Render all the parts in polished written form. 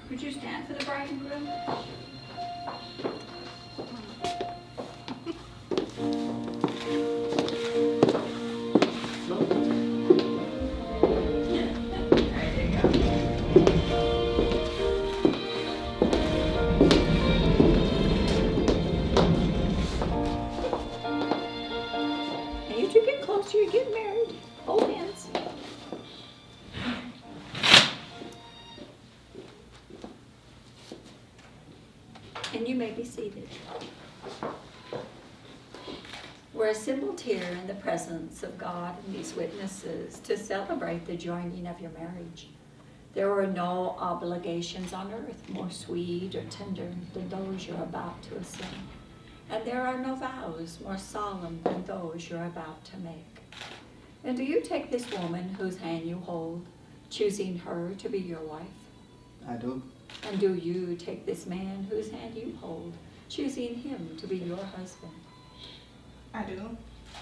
Would you stand for the bride and groom? You get married. Hold hands. And you may be seated. We're assembled here in the presence of God and these witnesses to celebrate the joining of your marriage. There are no obligations on earth more sweet or tender than those you're about to assume. And there are no vows more solemn than those you're about to make. And do you take this woman whose hand you hold, choosing her to be your wife? I do. And do you take this man whose hand you hold, choosing him to be your husband? I do.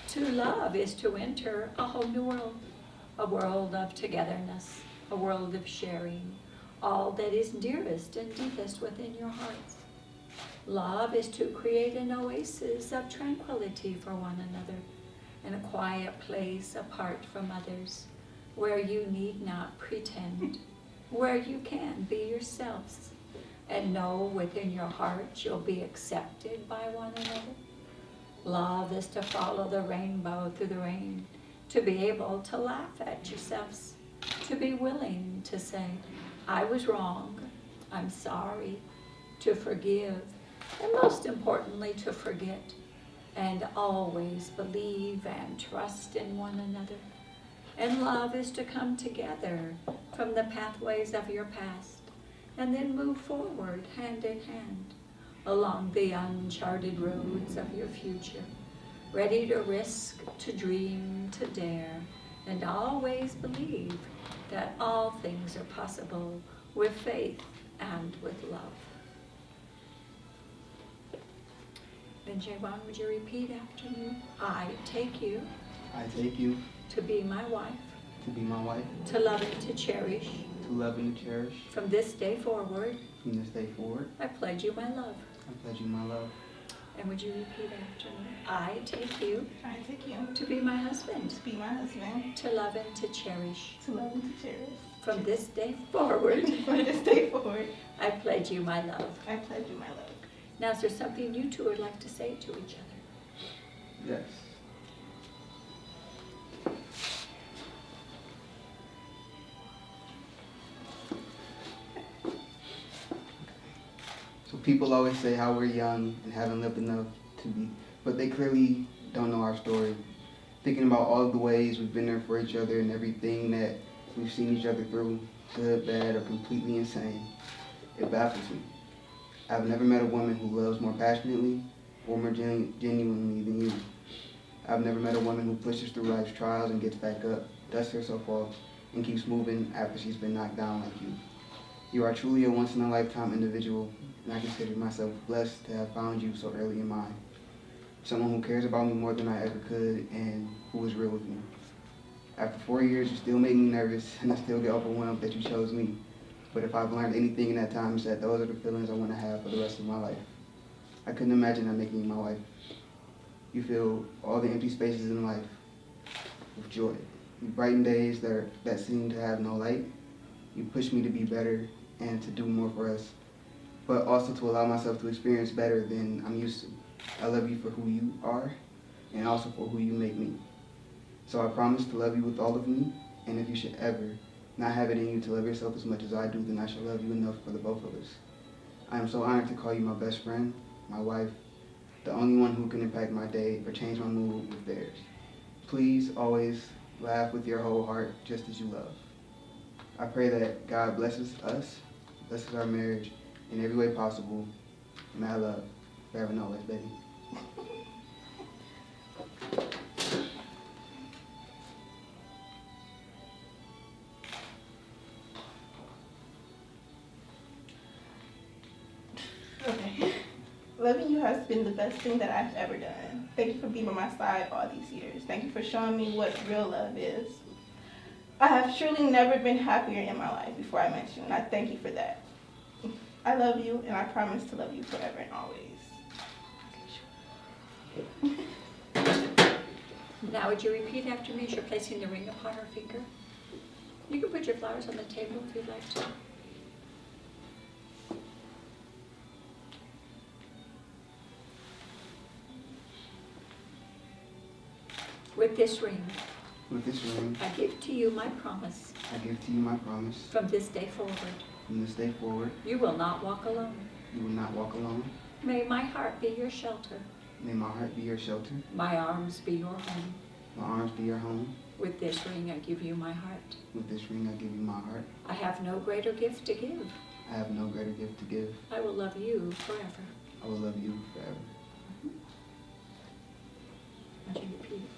To love is to enter a whole new world, a world of togetherness, a world of sharing, all that is dearest and deepest within your hearts. Love is to create an oasis of tranquility for one another, in a quiet place apart from others, where you need not pretend, where you can be yourselves, and know within your heart you'll be accepted by one another. Love is to follow the rainbow through the rain, to be able to laugh at yourselves, to be willing to say, I was wrong, I'm sorry, to forgive, and most importantly, to forget, and always believe and trust in one another. And love is to come together from the pathways of your past, and then move forward hand in hand along the uncharted roads of your future, ready to risk, to dream, to dare, and always believe that all things are possible with faith and with love. Then Jaquan, would you repeat after me? I take you. I take you. To be my wife. To be my wife. To love and to cherish. To love and to cherish. From this day forward. From this day forward. I pledge you my love. I pledge you my love. And would you repeat after me? I take you. I take you. To be my husband. To be my husband. To love and to cherish. To love and to cherish. From this day forward. From this day forward. I pledge you my love. I pledge you my love. Now, is there something you two would like to say to each other? Yes. So people always say how we're young and haven't lived enough to be, but they clearly don't know our story. Thinking about all of the ways we've been there for each other and everything that we've seen each other through, good, bad, or completely insane, it baffles me. I've never met a woman who loves more passionately or more genuinely than you. I've never met a woman who pushes through life's trials and gets back up, dusts herself off, and keeps moving after she's been knocked down like you. You are truly a once-in-a-lifetime individual, and I consider myself blessed to have found you so early in mine. Someone who cares about me more than I ever could and who is real with me. After 4 years, you still make me nervous, and I still get overwhelmed that you chose me. But if I've learned anything in that time, it's that those are the feelings I want to have for the rest of my life. I couldn't imagine not making you my wife. You fill all the empty spaces in life with joy. You brighten days that seem to have no light. You push me to be better and to do more for us, but also to allow myself to experience better than I'm used to. I love you for who you are and also for who you make me. So I promise to love you with all of me, and if you should ever not have it in you to love yourself as much as I do, then I shall love you enough for the both of us. I am so honored to call you my best friend, my wife, the only one who can impact my day or change my mood with theirs. Please always laugh with your whole heart, just as you love. I pray that God blesses us, blesses our marriage in every way possible, and I love forever and always, baby. Okay. Loving you has been the best thing that I've ever done. Thank you for being by my side all these years. Thank you for showing me what real love is. I have truly never been happier in my life before I met you, and I thank you for that. I love you, and I promise to love you forever and always. Now would you repeat after me as you're placing the ring upon her finger? You can put your flowers on the table if you'd like to. With this ring, I give to you my promise. I give to you my promise. From this day forward, you will not walk alone. You will not walk alone. May my heart be your shelter. May my heart be your shelter. My arms be your home. My arms be your home. With this ring, I give you my heart. With this ring, I give you my heart. I have no greater gift to give. I have no greater gift to give. I will love you forever. I will love you forever. Would you repeat it?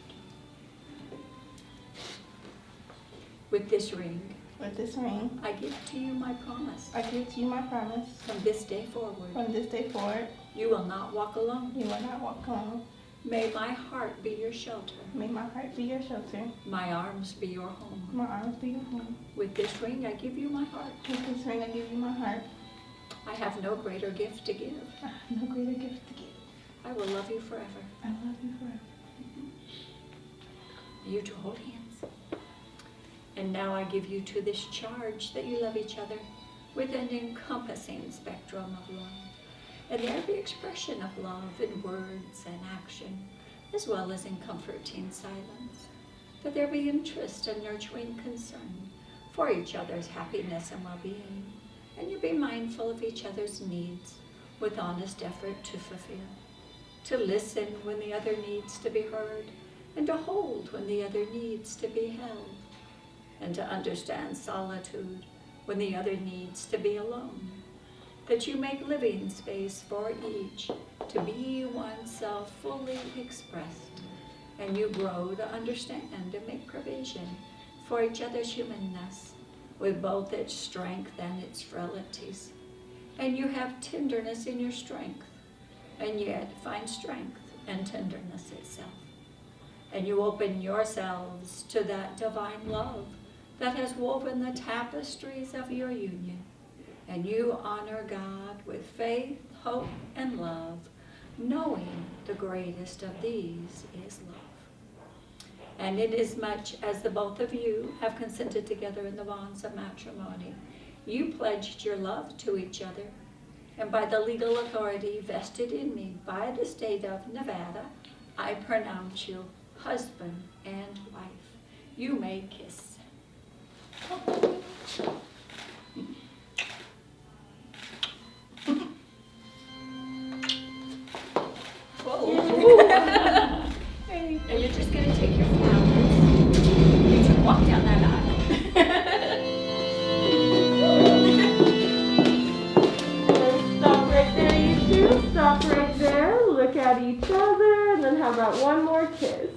With this ring, I give to you my promise. I give to you my promise. From this day forward, you will not walk alone. You will not walk alone. May my heart be your shelter. May my heart be your shelter. My arms be your home. My arms be your home. With this ring, I give you my heart. With this ring, I give you my heart. I have no greater gift to give. I have no greater gift to give. I will love you forever. I love you forever. You two hold hands. And now I give you to this charge that you love each other with an encompassing spectrum of love. And there be expression of love in words and action, as well as in comforting silence. That there be interest and nurturing concern for each other's happiness and well-being. And you be mindful of each other's needs with honest effort to fulfill. To listen when the other needs to be heard, and to hold when the other needs to be held. And to understand solitude when the other needs to be alone. That you make living space for each to be oneself fully expressed, and you grow to understand and make provision for each other's humanness with both its strength and its frailties. And you have tenderness in your strength, and yet find strength and tenderness itself. And you open yourselves to that divine love that has woven the tapestries of your union. And you honor God with faith, hope, and love, knowing the greatest of these is love. And inasmuch as the both of you have consented together in the bonds of matrimony, you pledged your love to each other, and by the legal authority vested in me by the state of Nevada, I pronounce you husband and wife. You may kiss. And you're just going to take your flowers. You just walk down that aisle. Stop right there, you two. Stop right there. Look at each other. And then how about one more kiss?